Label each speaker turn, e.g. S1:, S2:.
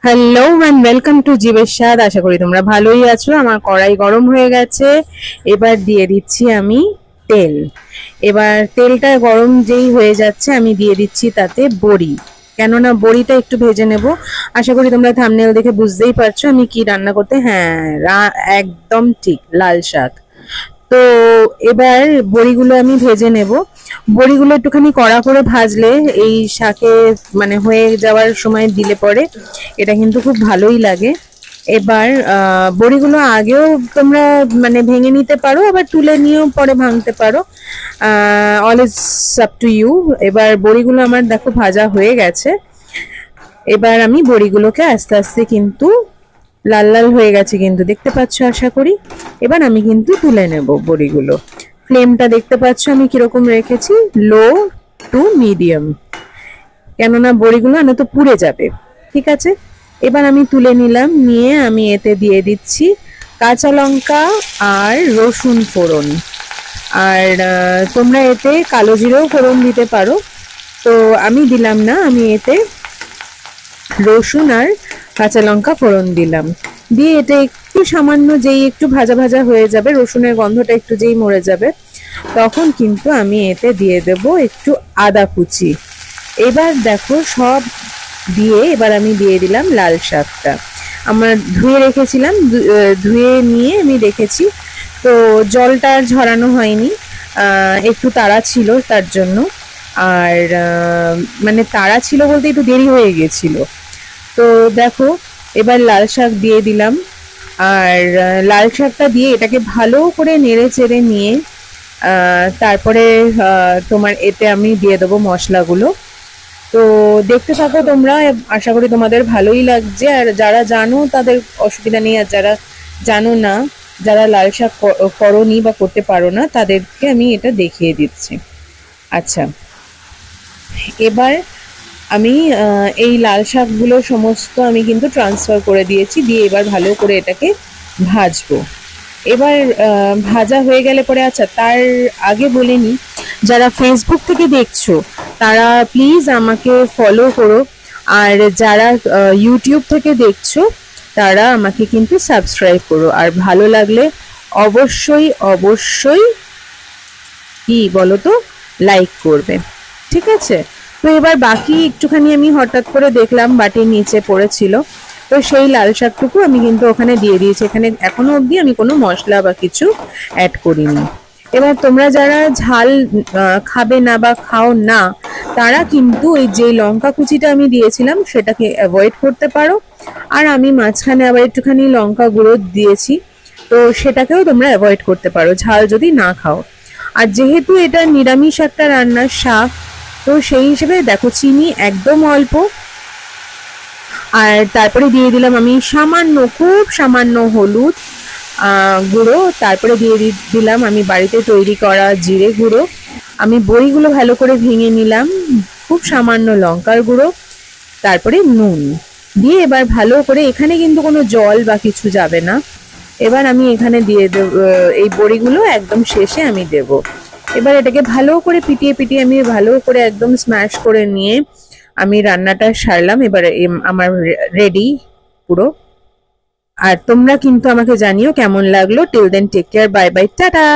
S1: Hello and welcome to জীবের স্বাদ। আশা করি তোমরা ভালোই আছো। আমার কড়াই গরম হয়ে গেছে, এবার দিয়ে দিচ্ছি আমি তেল। এবার তেলটা গরম যেই হয়ে যাচ্ছে আমি দিয়ে দিচ্ছি তাতে বড়ি, কেননা বড়িটা একটু ভেজে নেব। আশা করি তোমরা থাম্বনেল দেখে বুঝতেই পারছো আমি কি রান্না করতে, হ্যাঁ একদম ঠিক, লাল শাক। তো এবার বড়িগুলো আমি ভেজে নেব। বড়িগুলো একটুখানি কড়া করে ভাজলে এই শাকে মানে হয়ে যাওয়ার সময় দিলে পরে এটা কিন্তু খুব ভালোই লাগে। এবার বড়িগুলো আগেও তোমরা মানে ভেঙে নিতে পারো, আবার তুলে নিয়েও পরে ভাঙতে পারো, all is up to you. এবার বড়িগুলো আমার দেখো ভাজা হয়ে গেছে। এবার আমি বড়িগুলোকে আস্তে আস্তে কিন্তু লাল লাল হয়ে গেছে কিন্তু দেখতে পাচ্ছ আশা করি। এবার আমি কিন্তু তুলে নেব বড়িগুলো। ফ্লেমটা দেখতে পাচ্ছ আমি কিরকম রেখেছি, লো টু মিডিয়াম, কেননা বড়িগুলো না তো পুড়ে যাবে। ঠিক আছে, এবার আমি তুলে নিলাম, নিয়ে আমি এতে দিয়ে দিচ্ছি কাঁচা লঙ্কা আর রসুন ফোড়ন। আর তোমরা এতে কালো জিরেও ফোড়ন দিতে পারো, তো আমি দিলাম না, আমি এতে রসুন আর কাঁচা লঙ্কা ফোড়ন দিলাম। দিয়ে এটা একটু সামান্য যেই একটু ভাজা ভাজা হয়ে যাবে, রসুনের গন্ধটা একটু যেই মরে যাবে, তখন কিন্তু আমি এতে দিয়ে দেব একটু আদা কুচি। এবার দেখো সব দিয়ে এবার আমি দিয়ে দিলাম লাল শাকটা। আমার ধুয়ে রেখেছিলাম, ধুয়ে নিয়ে আমি রেখেছি, তো জলটা আর ঝরানো হয়নি, একটু তাড়া ছিল তার জন্য। আর মানে তাড়া ছিল বলতে একটু দেরি হয়ে গেছিল। তো দেখো এবার লাল শাক দিয়ে দিলাম। আর লাল শাকটা দিয়ে এটাকে ভালো করে নেড়ে চেড়ে নিয়ে তারপরে তোমার এতে আমি দিয়ে দেবো মশলাগুলো। তো দেখতে থাকো তোমরা, আশা করি তোমাদের ভালোই লাগছে। আর যারা জানো তাদের অসুবিধা নেই, আর যারা জানো না, যারা লাল শাক করনি বা করতে পারো না, তাদেরকে আমি এটা দেখিয়ে দিচ্ছি। আচ্ছা, এবার আমি এই লাল শাকগুলো সমস্ত আমি কিন্তু ট্রান্সফার করে দিয়েছি, দিয়ে এবার ভালো করে এটাকে ভাজবো। এবার ভাজা হয়ে গেলে পরে, আচ্ছা তার আগে বলে নিই, যারা ফেসবুক থেকে দেখছো তারা প্লিজ আমাকে ফলো করো, আর যারা ইউটিউব থেকে দেখছো তারা আমাকে কিন্তু সাবস্ক্রাইব করো, আর ভালো লাগলে অবশ্যই অবশ্যই কি বলো তো, লাইক করবে। ঠিক আছে, তো এবার বাকি একটুখানি আমি হঠাৎ করে দেখলাম বাটির নিচে পড়েছিল, তো সেই লাল শাকটুকু আমি কিন্তু ওখানে দিয়ে দিয়েছি। এখানে এখনো অবধি আমি কোনো মশলা বা কিছু অ্যাড করিনি। এবার তোমরা যারা ঝাল খাবে না বা খাও না, তারা কিন্তু ওই যে লঙ্কা কুচিটা আমি দিয়েছিলাম সেটাকে অ্যাভয়েড করতে পারো। আর আমি মাঝখানে আবার একটুখানি লঙ্কা গুঁড়ো দিয়েছি, তো সেটাকেও তোমরা অ্যাভয়েড করতে পারো ঝাল যদি না খাও। আর যেহেতু এটা নিরামিষ একটা রান্নার শাক, তো সেই হিসেবে দেখো চিনি একদম অল্প, আর তারপরে দিয়ে দিলাম আমি সামান্য, খুব সামান্য হলুদ গুঁড়ো, তারপরে দিয়ে দিলাম আমি বাড়িতে তৈরি করা জিরে গুঁড়ো। আমি বড়িগুলো ভালো করে ভেঙে নিলাম, খুব সামান্য লঙ্কার গুঁড়ো, তারপরে নুন দিয়ে এবার ভালো করে, এখানে কিন্তু কোনো জল বা কিছু যাবে না। এবার আমি এখানে দিয়ে দেব এই বড়িগুলো একদম শেষে আমি দেব। এবার এটাকে ভালো করে পিটিয়ে পিটিয়ে আমি ভালো করে একদম স্ম্যাশ করে নিয়ে আমি রান্নাটা সারলাম। এবার আমার রেডি পুরো। আর তোমরা কিন্তু আমাকে জানিও কেমন লাগলো। Till then take care, bye bye, tata.